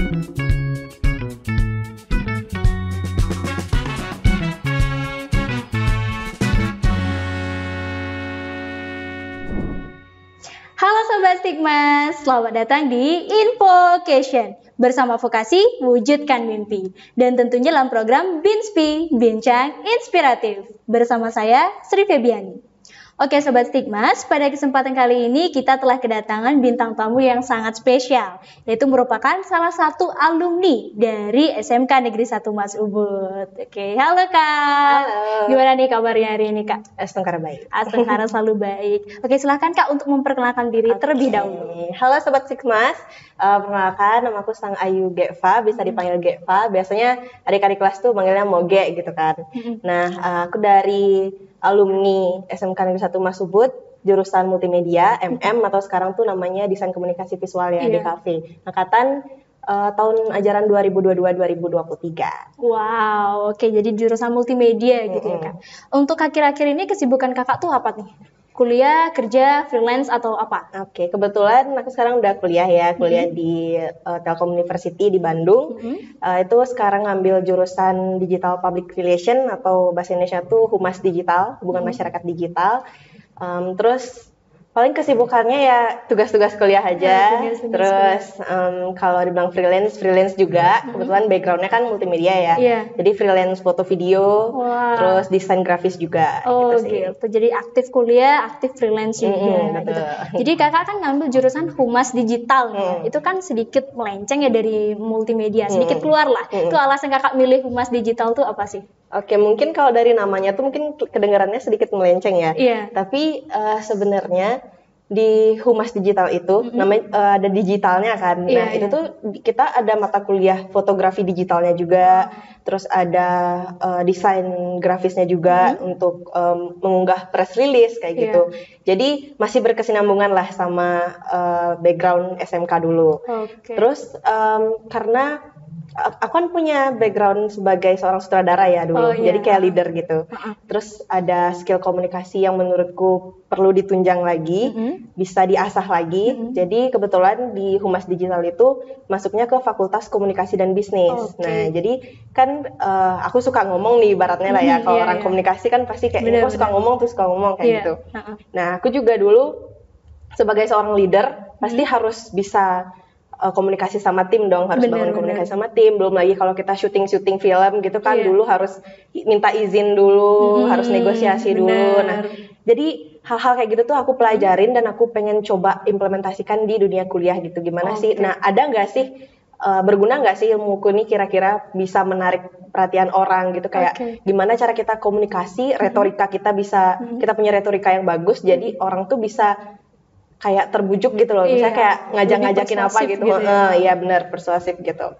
Halo Sobat Stigmas, selamat datang di Infocation bersama Vokasi Wujudkan Mimpi dan tentunya dalam program Binspi, Bincang Inspiratif bersama saya Sri Febiani. Oke Sobat Stigmas, pada kesempatan kali ini kita telah kedatangan bintang tamu yang sangat spesial, yaitu merupakan salah satu alumni dari SMK Negeri 1 Mas Ubud. Oke, halo Kak. Halo. Gimana nih kabarnya hari ini Kak? Astengkara baik. Astengkara selalu baik. Oke, silakan Kak untuk memperkenalkan diri terlebih dahulu. Halo Sobat Stigmas, perkenalkan nama aku Sang Ayu Geva, bisa dipanggil Geva. Biasanya adik-adik kelas tuh manggilnya Moge gitu kan. Nah, aku dari alumni SMK Negeri 1 Mas Ubud, jurusan multimedia, MM atau sekarang tuh namanya Desain Komunikasi Visual ya, DKV. Angkatan tahun ajaran 2022-2023. Wow, oke, jadi jurusan multimedia gitu ya Kak. Untuk akhir-akhir ini kesibukan Kakak tuh apa nih? Kuliah, kerja, freelance atau apa? Oke, kebetulan aku sekarang udah kuliah ya, kuliah di Telkom University di Bandung. Itu sekarang ngambil jurusan Digital Public Relation atau bahasa Indonesia tuh Humas Digital, hubungan masyarakat digital. Terus paling kesibukannya ya tugas-tugas kuliah aja. Terus kalau dibilang freelance juga. Kebetulan backgroundnya kan multimedia ya. Jadi freelance foto video, terus desain grafis juga. Oh gitu. Jadi aktif kuliah, aktif freelance juga. Gitu. Jadi kakak kan ngambil jurusan humas digital. Itu kan sedikit melenceng ya dari multimedia. Sedikit keluar lah. Itu alasan kakak milih humas digital tuh apa sih? Oke, mungkin kalau dari namanya tuh mungkin kedengarannya sedikit melenceng ya. Tapi sebenarnya di humas digital itu namanya ada digitalnya kan. Nah, itu tuh kita ada mata kuliah fotografi digitalnya juga. Terus ada desain grafisnya juga untuk mengunggah press release kayak gitu. Jadi masih berkesinambungan lah sama background SMK dulu. Terus karena aku kan punya background sebagai seorang sutradara ya dulu, jadi kayak leader gitu. Terus ada skill komunikasi yang menurutku perlu ditunjang lagi, bisa diasah lagi. Jadi kebetulan di Humas Digital itu masuknya ke Fakultas Komunikasi dan Bisnis. Nah, jadi kan aku suka ngomong nih ibaratnya lah ya, kalau orang komunikasi kan pasti kayak aku suka ngomong kayak gitu. Nah, aku juga dulu sebagai seorang leader pasti harus bisa komunikasi sama tim dong, harus bangun komunikasi sama tim. Belum lagi kalau kita syuting film gitu kan, dulu harus minta izin dulu, harus negosiasi dulu. Nah, jadi hal-hal kayak gitu tuh aku pelajarin dan aku pengen coba implementasikan di dunia kuliah gitu. Gimana sih? Nah, ada nggak sih berguna nggak sih ilmuku ini kira-kira bisa menarik perhatian orang gitu, kayak gimana cara kita komunikasi, retorika kita bisa, kita punya retorika yang bagus, jadi orang tuh bisa kayak terbujuk gitu loh, misalnya kayak ngajak-ngajakin apa gitu, iya benar, persuasif gitu.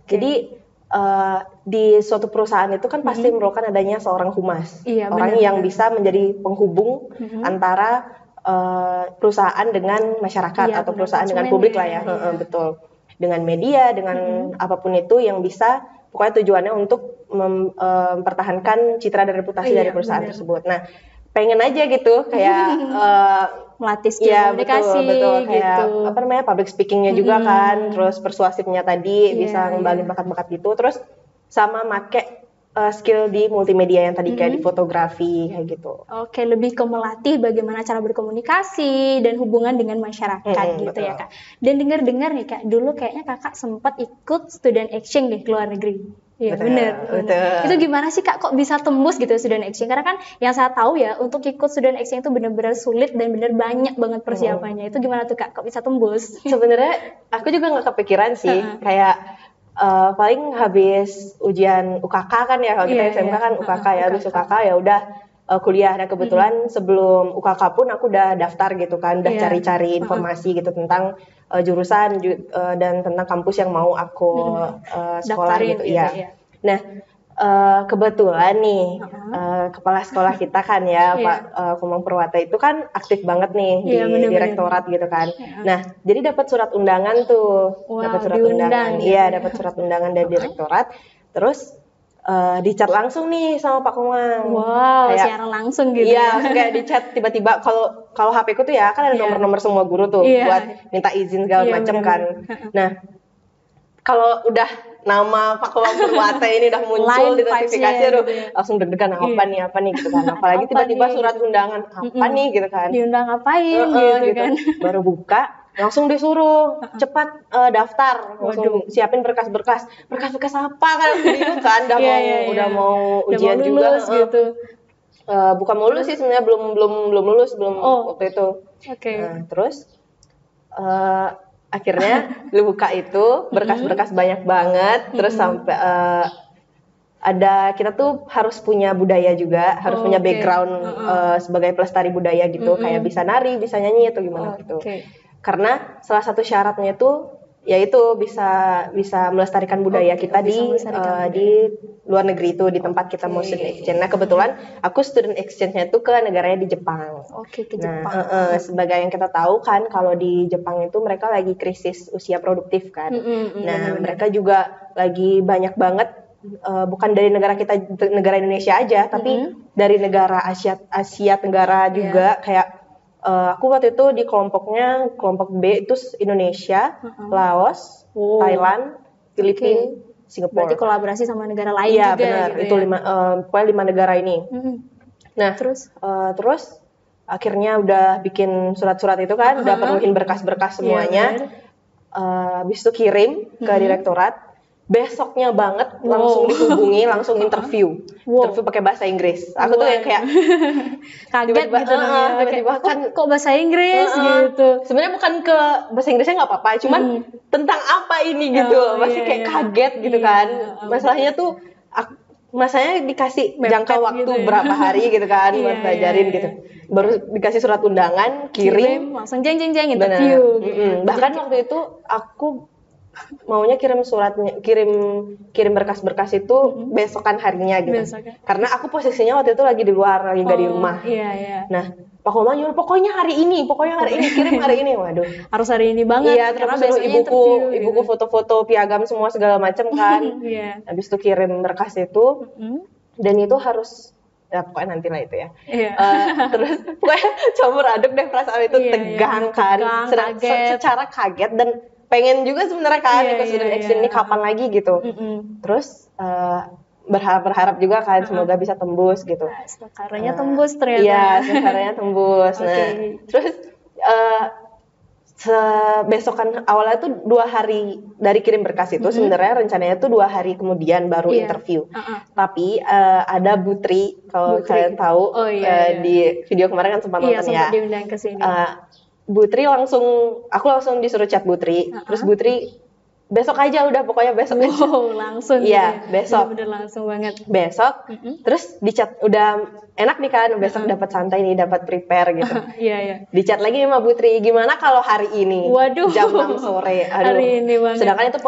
Jadi di suatu perusahaan itu kan pasti memerlukan adanya seorang humas, orang yang bisa menjadi penghubung antara perusahaan dengan masyarakat atau perusahaan dengan publik lah ya, betul, dengan media, dengan apapun itu yang bisa, pokoknya tujuannya untuk mempertahankan citra dan reputasi dari perusahaan tersebut. Nah, pengen aja gitu kayak melatih skill komunikasi, betul, kayak gitu. apa namanya, public speakingnya juga kan, terus persuasifnya tadi bisa ngembangin bakat-bakat gitu, terus sama make skill di multimedia yang tadi kayak di fotografi kayak gitu. Oke, lebih ke melatih bagaimana cara berkomunikasi dan hubungan dengan masyarakat gitu ya Kak. Dan dengar-dengar nih Kak, dulu kayaknya Kakak sempat ikut student exchange nih ke luar negeri. Iya benar. Itu gimana sih Kak, kok bisa tembus gitu student exchange? Karena kan yang saya tahu ya, untuk ikut student exchange itu benar-benar sulit dan benar banyak banget persiapannya. Itu gimana tuh Kak, kok bisa tembus? Sebenarnya aku juga nggak kepikiran sih, kayak paling habis ujian UKK kan ya, kalau kita SMK kan UKK ya, habis UKK ya udah kuliah. Nah kebetulan sebelum UKK pun aku udah daftar gitu kan, udah cari-cari informasi gitu tentang jurusan dan tentang kampus yang mau aku sekolah gitu ya. Nah kebetulan nih kepala sekolah kita kan ya Pak Kumang Purwata itu kan aktif banget nih di direktorat gitu kan. Nah jadi dapat surat undangan tuh, dapat surat undangan, dapat surat undangan dari direktorat. Terus di-chat langsung nih sama Pak Kumang. Kayak secara langsung gitu. Iya, kayak di-chat tiba-tiba. Kalau HP ku tuh ya kan ada nomor-nomor semua guru tuh buat minta izin segala macam kan. Nah, kalau udah nama Pak Purwate ini udah muncul di notifikasi, aduh langsung deg-degan apa nih gitu kan. Apalagi tiba-tiba surat undangan apa nih gitu kan. Diundang ngapain gitu kan. Baru buka langsung disuruh cepat daftar, langsung siapin berkas-berkas apa kan bingung kan, udah mau ujian mau juga lulus, gitu. Bukan mau lulus sih sebenarnya, belum lulus waktu itu. Nah, terus akhirnya lu buka itu berkas-berkas banyak banget, terus sampai kita tuh harus punya budaya juga, harus punya background sebagai pelestari budaya gitu, kayak bisa nari, bisa nyanyi atau gimana gitu. Karena salah satu syaratnya itu yaitu bisa melestarikan budaya kita di luar negeri itu, di tempat kita mau student exchange. Nah, kebetulan aku student exchange-nya itu ke negaranya di Jepang. Ke Jepang. Sebagai yang kita tahu kan, kalau di Jepang itu mereka lagi krisis usia produktif kan. Mereka juga lagi banyak banget, bukan dari negara Indonesia aja, tapi dari negara Asia Tenggara juga, kayak aku waktu itu di kelompok B itu Indonesia, Laos, Thailand, Filipina, Singapura. Berarti kolaborasi sama negara lain juga. Iya benar, gitu itu pokoknya 5 negara ini. Nah terus akhirnya udah bikin surat-surat itu kan, udah penuhin berkas-berkas semuanya. Habis itu kirim ke direktorat. Besoknya banget langsung dihubungi, langsung interview pakai bahasa Inggris. Aku tuh yang kayak kaget gitu tiba-tiba kan kok bahasa Inggris gitu. Sebenarnya bukan ke bahasa Inggrisnya nggak apa-apa, cuman tentang apa ini gitu, masih kayak kaget gitu kan. Masalahnya tuh masanya dikasih jangka waktu gitu. Berapa hari gitu kan buat belajarin gitu. Baru dikasih surat undangan, kirim langsung jeng interview. Bahkan waktu itu aku maunya kirim berkas-berkas itu besokan harinya gitu. Karena aku posisinya waktu itu lagi di luar, lagi nggak di rumah. Nah, Pak Komang nyuruh pokoknya hari ini kirim hari ini. Waduh, harus hari ini banget. Iya, karena suruh ibuku foto-foto piagam semua segala macam kan. Habis itu kirim berkas itu, dan itu harus pokoknya nanti lah itu ya. Terus pokoknya campur aduk deh perasaan itu, tegang kan, secara kaget dan pengen juga sebenarnya kan ikut student exchange ini kapan lagi gitu. Terus berharap juga kan semoga bisa tembus gitu. Sekarangnya tembus ternyata. Iya, sekarangnya tembus. Nah, terus besokan awalnya tuh 2 hari dari kirim berkas itu, sebenarnya rencananya tuh 2 hari kemudian baru interview. Tapi ada Butri, kalau kalian tahu di video kemarin kan sempat nonton ya. Sempat diundang ke sini. Butri aku langsung disuruh chat Butri, terus Butri besok aja udah, pokoknya besok aja. Langsung. Iya, besok. Bener langsung banget. Besok, terus di chat udah enak nih kan, besok dapat santai nih, dapat prepare gitu. Di chat lagi sama Butri, gimana kalau hari ini? Waduh. Jam 6 sore. Aduh. Hari ini banget. Sedangkan itu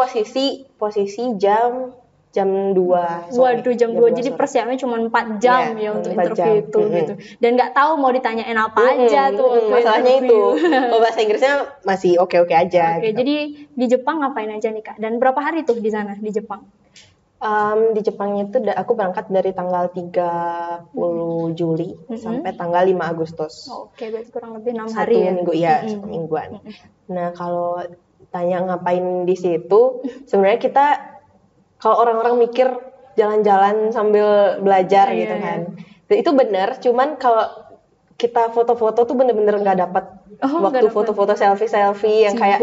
posisi jam 2 sore. Waduh, jam 2. Jadi persiapannya cuma 4 jam untuk interview itu gitu. Dan nggak tahu mau ditanyain apa aja tuh. Masalahnya itu. Kalau bahasa Inggrisnya masih oke-oke aja. Gitu. Jadi di Jepang ngapain aja nih Kak? Dan berapa hari tuh di sana di Jepang? Di Jepang itu aku berangkat dari tanggal 30 Juli sampai tanggal 5 Agustus. Berarti kurang lebih 6 hari ya? 1 minggu, satu mingguan. Nah, kalau tanya ngapain di situ, sebenarnya kita, kalau orang-orang mikir jalan-jalan sambil belajar gitu kan. Itu benar, cuman kalau kita foto-foto tuh bener-bener nggak dapat waktu foto-foto selfie yang kayak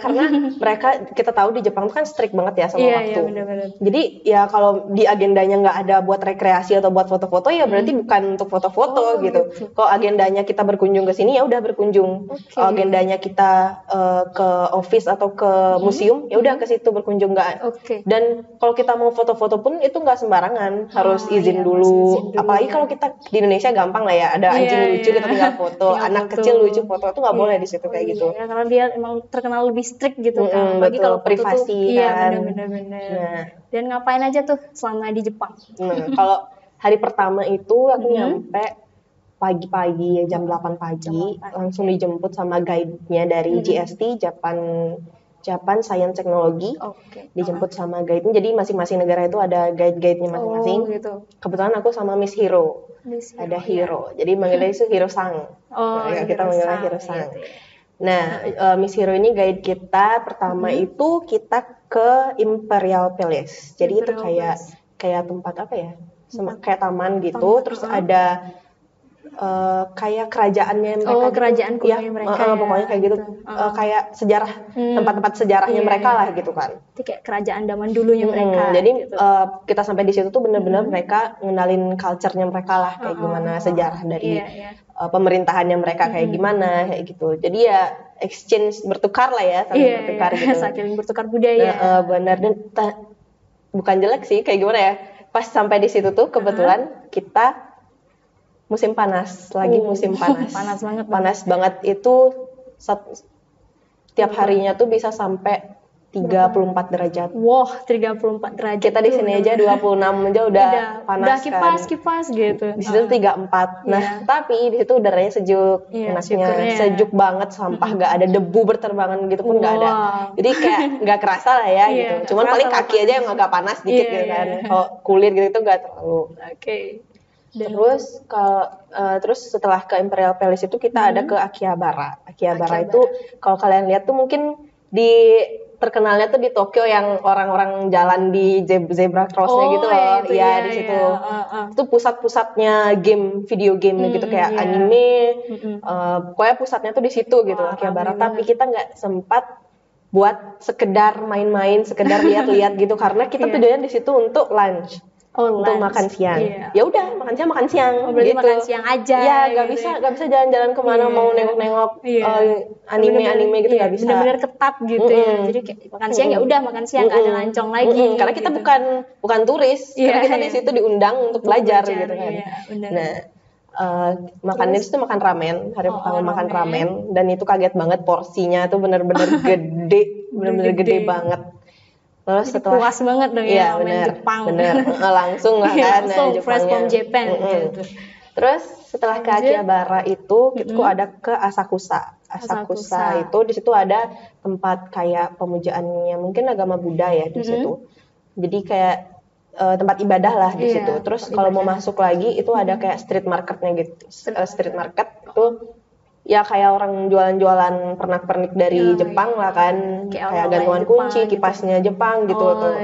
karena mereka, kita tahu di Jepang tuh kan strict banget ya sama waktu. Bener-bener. Jadi ya kalau di agendanya nggak ada buat rekreasi atau buat foto-foto, ya berarti bukan untuk foto-foto gitu. Kalau agendanya kita berkunjung ke sini, ya udah berkunjung. Kalau agendanya kita ke office atau ke museum, ya udah ke situ berkunjung nggak. Dan kalau kita mau foto-foto pun itu nggak sembarangan, harus izin dulu. Apalagi kalau kita di Indonesia gampang lah ya, ada anjing lucu kita tinggal foto, anak kecil lucu foto, itu nggak boleh di situ kayak gitu. Karena dia emang terkenal lebih strict gitu kan. Apalagi kalau privasi kan. Bener. Dan ngapain aja tuh selama di Jepang? Kalau hari pertama itu aku nyampe pagi-pagi, jam 8 pagi, langsung dijemput sama guide-nya dari GST, Japan Science Technology. Dijemput sama guide-nya, jadi masing-masing negara itu ada guide-guide-nya masing-masing. Gitu. Kebetulan aku sama Miss Hiro. Ada Hiro, jadi manggilnya itu Hiro-sang. Kita manggilnya Hiro-sang. Nah, Miss Hero ini guide kita pertama itu kita ke Imperial Palace. Jadi Imperial itu kayak tempat apa ya? Kayak taman gitu. Terus ada kayak kerajaannya mereka. Kerajaan kuno mereka. Pokoknya kayak gitu. Kayak sejarah, tempat-tempat sejarahnya mereka lah gitu kan. Itu kayak kerajaan zaman dulunya mereka. Jadi gitu. Kita sampai di situ tuh benar-benar mereka ngenalin culture-nya mereka lah, kayak gimana sejarah dari pemerintahannya mereka kayak gimana, kayak gitu. Jadi ya exchange, bertukar lah ya, saling bertukar gitu. Saling bertukar budaya. Benar, dan bukan jelek sih, kayak gimana ya. Pas sampai di situ tuh kebetulan kita musim panas, lagi musim panas. Panas banget itu tiap harinya tuh bisa sampai 34 derajat. Wah, 34 derajat. Kita di sini aja 26 aja udah panas udah kipas gitu. Di situ 34. Nah, tapi di situ udaranya sejuk, enaknya sejuk banget, sampah nggak ada debu berterbangan gitu pun nggak ada. Jadi kayak nggak kerasa lah ya gitu. Cuman paling kaki aja yang agak panas dikit gitu kan. Kalau kulit gitu nggak terlalu. Terus terus setelah ke Imperial Palace itu kita ada ke Akihabara. Akihabara itu kalau kalian lihat tuh mungkin terkenalnya tuh di Tokyo yang orang-orang jalan di zebra crossnya gitu loh. Di situ. Itu pusat-pusatnya video game gitu kayak anime. Pokoknya pusatnya tuh di situ gitu, Akihabara. Tapi kita nggak sempat buat sekedar main-main, sekedar lihat-lihat gitu karena kita tujuannya di situ untuk lunch. Untuk makan siang. Ya udah, makan siang. Berarti gitu. makan siang aja. Ya, nggak bisa jalan-jalan kemana mau nengok-nengok anime gitu nggak bisa. Benar-benar ketat gitu ya. Jadi kayak makan siang ya udah makan siang, nggak ada lancong lagi. Karena kita bukan turis, karena kita di situ diundang untuk belajar gitu kan. Nah, makannya itu makan ramen, hari pertama makan ramen, dan itu kaget banget porsinya tuh benar-benar gede, benar-benar gede banget. Terus setelah puas banget dong ya Jepang. Bener. Langsung lah kan Jepangnya. Fresh from Japan gitu. Terus setelah ke Akihabara itu kita ada ke Asakusa. Asakusa itu di situ ada tempat kayak pemujaannya mungkin agama Buddha ya di situ. Jadi kayak tempat ibadah lah di situ. Terus kalau mau masuk lagi itu ada kayak street marketnya gitu. Street market itu ya kayak orang jualan-jualan pernak-pernik dari Jepang lah kan, kayak gantungan kunci, kipasnya Jepang gitu tuh.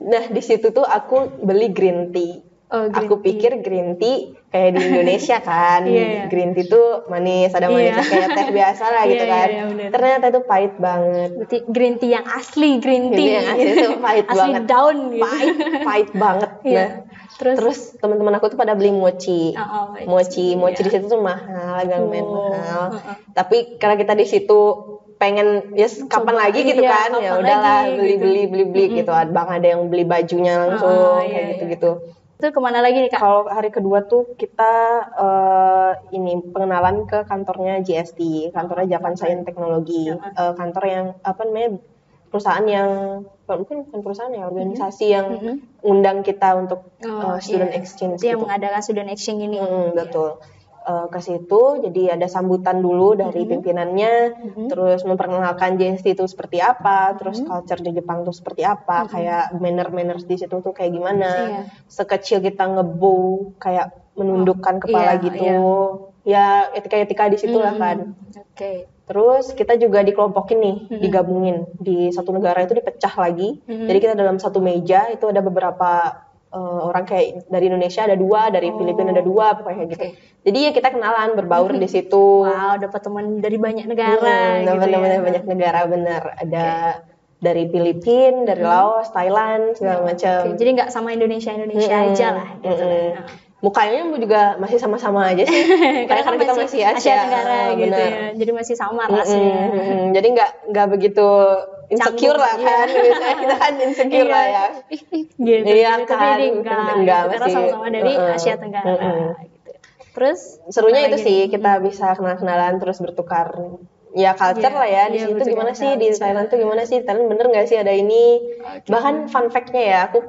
Nah di situ tuh aku beli green tea. Aku pikir green tea kayak di Indonesia kan, green tea tuh manis, ada manisnya kayak teh biasa lah gitu kan. Ternyata itu pahit banget. Berarti green tea yang asli green tea. Yang asli itu pahit asli banget. Daun gitu. Pahit banget. Nah, terus teman-teman aku tuh pada beli mochi. Mochi di situ tuh mahal, agak mahal. Tapi karena kita di situ pengen kapan lagi gitu kan, ya udahlah beli gitu. Bang ada yang beli bajunya langsung kayak gitu-gitu. Itu kemana lagi nih Kak? Kalau hari kedua tuh kita pengenalan ke kantornya JST, kantornya Japan Science Technology, kantor yang perusahaan yang mungkin bukan perusahaan ya, organisasi yang undang kita untuk student exchange yang mengadakan student exchange ini. Betul. Ke situ jadi ada sambutan dulu dari pimpinannya, terus memperkenalkan JST itu seperti apa, terus culture di Jepang itu seperti apa, kayak manners di situ tuh kayak gimana, sekecil kita ngebow kayak menundukkan kepala gitu, ya etika-etika di situ lah kan. Terus kita juga dikelompokin nih, digabungin di satu negara itu dipecah lagi, jadi kita dalam satu meja itu ada beberapa orang kayak dari Indonesia ada 2, dari Filipina ada 2, pokoknya kayak gitu. Jadi ya kita kenalan, berbaur di situ. Wow, dapat teman dari banyak negara. Banyak negara bener. Ada dari Filipina, dari Laos, Thailand, segala macam. Jadi nggak sama Indonesia aja lah. Gitu. Mukanya juga masih sama-sama aja sih. Karena kita masih Asia Tenggara gitu ya. Jadi masih sama rasnya. Jadi nggak begitu insecure lah kan, biasanya kita kan insecure lah ya. Gitu. Iya kan, enggak karena sama-sama dari Asia Tenggara. Gitu. Terus serunya itu sih kita bisa kenal-kenalan terus bertukar. Ya culture lah ya di situ gimana sih, di Thailand tuh gimana sih, Thailand bener nggak sih ada ini. Bahkan fun fact-nya ya aku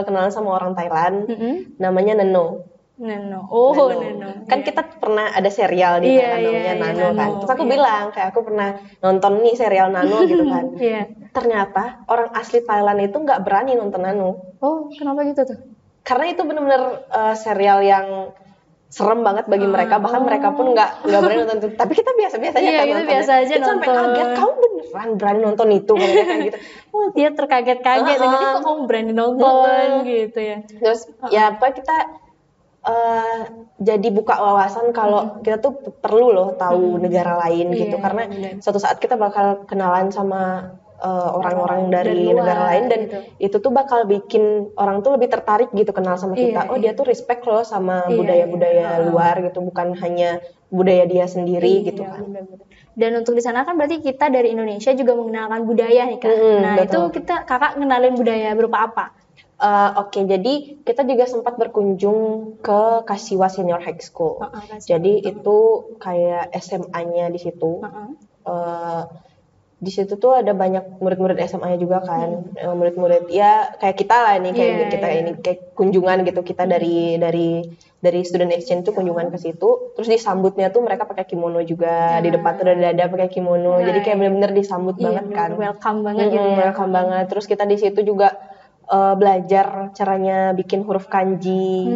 kenalan sama orang Thailand, namanya Neno. Nano. Kan kita pernah ada serial di Thailand namanya Nano kan. Terus aku bilang kayak aku pernah nonton nih serial Nano gitu kan. Ternyata orang asli Thailand itu nggak berani nonton Nano. Oh, kenapa gitu tuh? Karena itu benar-benar serial yang serem banget bagi mereka, bahkan mereka pun nggak berani nonton itu. Tapi kita biasa-biasa aja kan nontonnya. Biasa aja nonton. Sampai kaget, kamu beneran berani nonton itu kayak gitu. Dia terkaget-kaget, jadi kok kamu berani nonton gitu ya. Terus ya apa kita jadi buka wawasan kalau kita tuh perlu loh tahu negara lain gitu, karena suatu saat kita bakal kenalan sama orang-orang dari negara lain, dan gitu. Itu tuh bakal bikin orang tuh lebih tertarik gitu kenal sama kita. Dia tuh respect loh sama budaya-budaya luar gitu, bukan hanya budaya dia sendiri gitu kan. Bener-bener. Dan untuk di sana kan berarti kita dari Indonesia juga mengenalkan budaya nih Kak. Nah betul. Itu kakak kenalin budaya berupa apa? Oke, jadi kita juga sempat berkunjung ke Kasiwa Senior High School. Jadi itu kayak SMA-nya di situ. Di situ tuh ada banyak murid-murid SMA-nya juga kan, murid-murid ya kayak kita lah nih, kayak kita ini kayak kunjungan gitu, kita dari student exchange tuh kunjungan ke situ, terus disambutnya tuh mereka pakai kimono juga, di depan tuh ada pakai kimono, jadi kayak bener-bener disambut banget kan, welcome banget gitu ya. Welcome banget. Terus kita di situ juga belajar caranya bikin huruf kanji,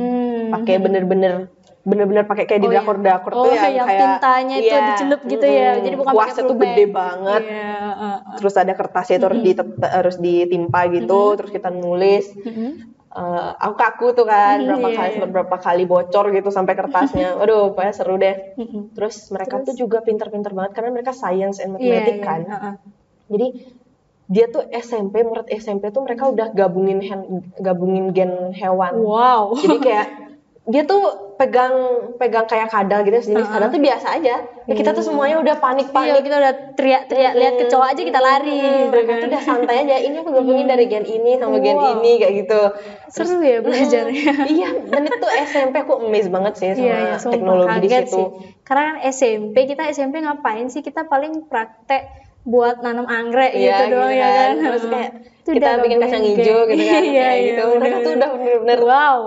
pakai bener-bener pakai kayak di drakor-drakor tuh yang kayak tintanya itu dicelup gitu ya. Jadi bukan kuasnya tuh gede banget. Terus ada kertasnya itu harus ditimpa gitu, terus kita nulis. Aku kaku tuh kan beberapa kali bocor gitu sampai kertasnya. Waduh, pokoknya seru deh. Terus mereka tuh juga pintar-pintar banget karena mereka science and mathematics kan. Jadi dia tuh murid SMP tuh mereka udah gabungin gen hewan. Wow. Jadi kayak dia tuh pegang kayak kadal gitu, sejenis kadal tuh biasa aja. Kita tuh semuanya udah panik. Iya, kita udah teriak lihat kecoa aja kita lari. Mereka tuh udah santai aja. Ini aku gabungin dari gen ini sama gen ini kayak gitu. Seru ya belajarnya. Iya, dan itu SMP aku amazed banget sih sama teknologi di situ. Karena kan SMP ngapain sih? Kita paling praktek buat nanam anggrek gitu doang ya kan. Terus kayak kita bikin kacang hijau gitu kan. Gitu. Mereka tuh udah bener-bener wow.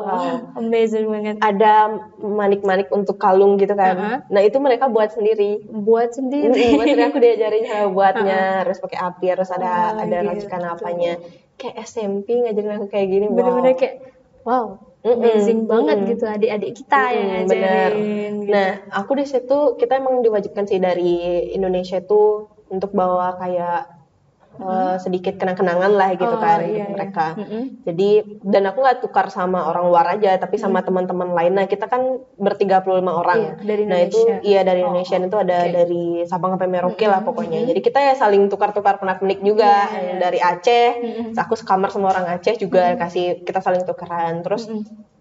Amazing banget. Ada manik-manik untuk kalung gitu kan. Nah itu mereka buat sendiri. Buat sendiri. Aku diajarin cara buatnya, harus pakai api, harus ada racikan apanya. Kayak SMP ngajarin aku kayak gini. Bener-bener kayak wow. Amazing banget gitu adik-adik kita yang ngajarin. Gitu. Nah aku di situ kita emang diwajibkan sih dari Indonesia itu untuk bawa kayak sedikit kenang-kenangan lah gitu kan untuk mereka. Jadi dan aku nggak tukar sama orang luar aja, tapi sama teman-teman lain. Nah kita kan 35 orang. Dari nah itu dari Indonesia itu ada dari Sabang sampai Merauke lah pokoknya. Jadi kita ya saling tukar-tukar pernak-pernik juga. Dari Aceh, aku sekamar sama orang Aceh juga kita saling tukeran. Terus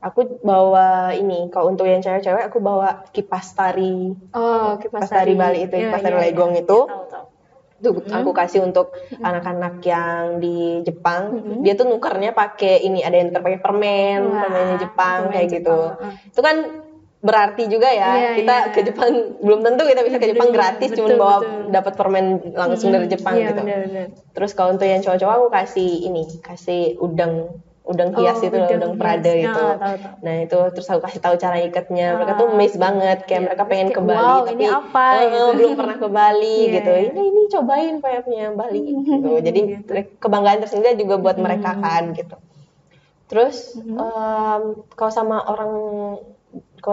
aku bawa ini, kalau untuk yang cewek-cewek aku bawa kipas tari. Kipas tari Bali itu, kipas tari legong itu. Tuh aku kasih untuk anak-anak yang di Jepang. Dia tuh nukernya pakai ini, ada yang pakai permennya Jepang kayak gitu. Itu kan berarti juga ya. Kita ke Jepang belum tentu kita bisa ke Jepang gratis, cuma bawa dapat permen langsung dari Jepang gitu. Bener. Terus kalau untuk yang cowok-cowok aku kasih udang hias itu loh, udang Prada itu. Nah itu terus aku kasih tahu cara ikatnya. Mereka tuh amazed banget, kayak mereka pengen ke Bali tapi ini apa, gitu. Belum pernah ke Bali gitu. Ini cobain punya Bali gitu. Jadi kebanggaan tersendiri juga buat mereka kan gitu. Terus kalau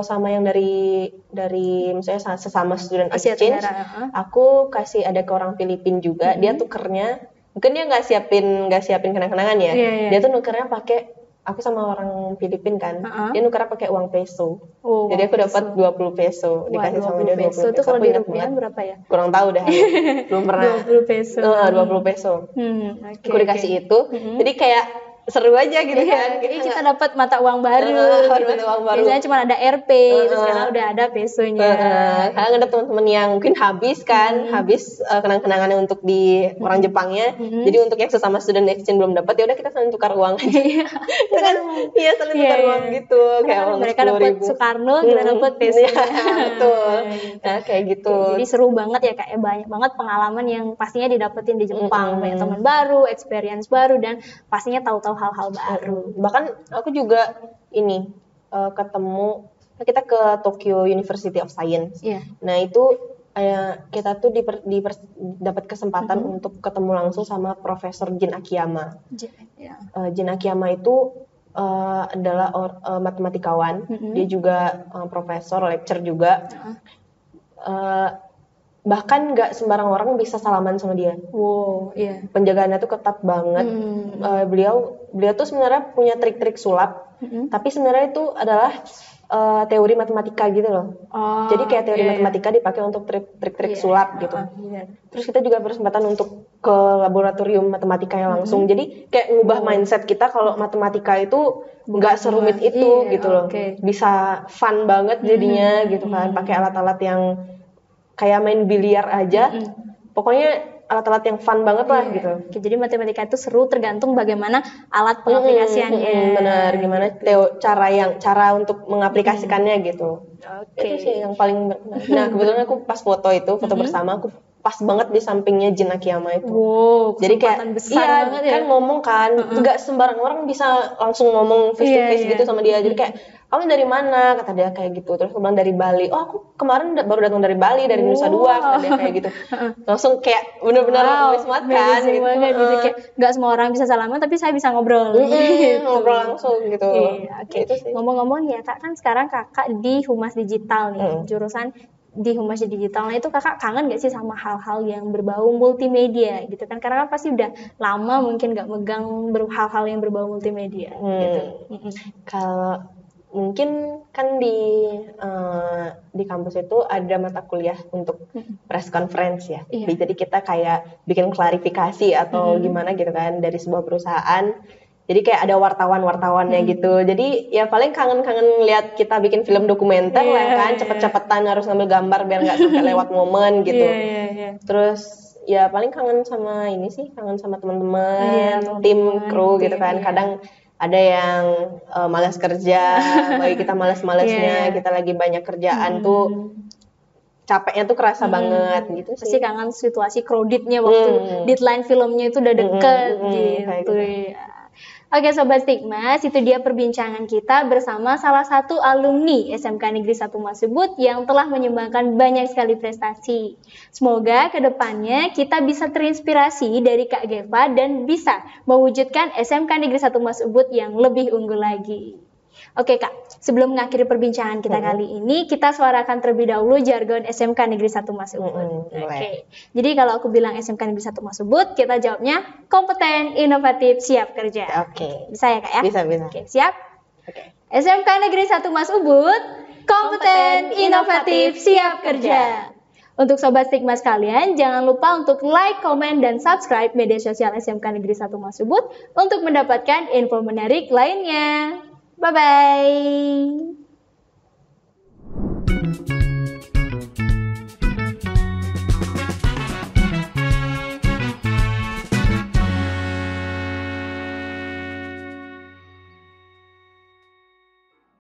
sama yang dari misalnya sesama student exchange, aku kasih ada ke orang Filipina juga. Dia tukernya mungkin dia nggak siapin kenang-kenangan ya. Dia tuh nukernya pakai, aku sama orang Filipina kan, dia nukernya pakai uang peso. Jadi aku dapat 20 peso, dikasih sama dia 20 peso. Itu kalau di rupiah berapa ya? Kurang tahu dah, belum pernah. 20 peso. 20 peso. Aku dikasih itu, jadi kayak seru aja gitu kan. Kita dapat mata uang baru. Biasanya cuma ada Rp, terus sekarang udah ada pesonya. Kadang ada teman-teman yang mungkin habis kenang-kenangannya untuk di orang Jepangnya. Jadi untuk yang sesama student exchange belum dapat, ya udah kita saling tukar uang aja. Kita kan saling tukar uang gitu, kayak uang 10.000. Mereka dapat Soekarno, kita dapat peso. Betul. Nah, kayak gitu. Jadi seru banget ya Kak, banyak banget pengalaman yang pastinya didapetin di Jepang. Banyak teman baru, experience baru, dan pastinya tahu-tahu hal-hal baru. Bahkan aku juga ketemu, kita ke Tokyo University of Science. Nah itu kita tuh dapat kesempatan untuk ketemu langsung sama Profesor Jin Akiyama. Jin Akiyama itu adalah matematikawan. Dia juga profesor, lecturer juga. Bahkan nggak sembarang orang bisa salaman sama dia. Wow, iya. Penjagaannya tuh ketat banget. Beliau tuh sebenarnya punya trik-trik sulap, tapi sebenarnya itu adalah teori matematika gitu loh. Jadi kayak teori matematika dipakai untuk trik-trik sulap gitu. Terus kita juga berkesempatan untuk ke laboratorium matematika yang langsung. Jadi kayak ngubah mindset kita kalau matematika itu nggak serumit itu gitu loh. Bisa fun banget jadinya gitu kan. Pakai alat-alat yang kayak main biliar aja. Pokoknya alat-alat yang fun banget lah gitu. Jadi matematika itu seru tergantung bagaimana alat pengaplikasiannya. Benar, gimana cara untuk mengaplikasikannya gitu. Itu sih yang paling nah kebetulan aku pas foto bersama aku pas banget di sampingnya Jin Akiyama itu. Wow, jadi kayak besar banget kan ngomong kan, nggak sembarang orang bisa langsung ngomong face to face gitu sama dia. Jadi kayak kamu dari mana, kata dia kayak gitu. Terus aku bilang dari Bali. Oh aku kemarin baru datang dari Bali, dari Nusa Dua, kata dia kayak gitu. Langsung kayak benar-benar wismat kan gitu. Kayak nggak semua orang bisa salaman tapi saya bisa ngobrol gitu. Ngobrol langsung gitu. Gitu sih. Ngomong-ngomong ya kak, kan sekarang kakak di Humas Digital nih, jurusan di Humas Digital. Nah itu kakak kangen gak sih sama hal-hal yang berbau multimedia gitu kan? Karena kan pasti udah lama mungkin gak megang hal-hal yang berbau multimedia gitu. Kalau mungkin kan di kampus itu ada mata kuliah untuk press conference ya. Jadi kita kayak bikin klarifikasi atau gimana gitu kan dari sebuah perusahaan. Jadi kayak ada wartawan-wartawannya gitu. Jadi ya paling kangen-kangen lihat kita bikin film dokumenter lah kan. Cepet-cepetan harus ngambil gambar biar nggak sampai lewat momen gitu. Terus ya paling kangen sama ini sih, kangen sama teman-teman, tim kru gitu kan. Kadang ada yang malas kerja, bagi kita malas-malasnya, kita lagi banyak kerjaan tuh capeknya tuh kerasa banget gitu sih. Pasti kangen situasi crowdednya waktu deadline filmnya itu udah deket gitu ya. Oke Sobat Stigmas, itu dia perbincangan kita bersama salah satu alumni SMK Negeri 1 Masubud yang telah menyumbangkan banyak sekali prestasi. Semoga kedepannya kita bisa terinspirasi dari Kak Geva dan bisa mewujudkan SMK Negeri 1 Masubud yang lebih unggul lagi. Oke Kak, sebelum mengakhiri perbincangan kita kali ini, kita suarakan terlebih dahulu jargon SMK Negeri 1 Masubud. Oke. Jadi kalau aku bilang SMK Negeri 1 Masubud, kita jawabnya kompeten, inovatif, siap kerja. Bisa ya Kak ya? Bisa. Oke, siap? SMK Negeri 1 Masubud, kompeten, inovatif, siap kerja. Untuk Sobat Stigmas kalian, jangan lupa untuk like, komen, dan subscribe media sosial SMK Negeri 1 Masubud untuk mendapatkan info menarik lainnya. Bye-bye.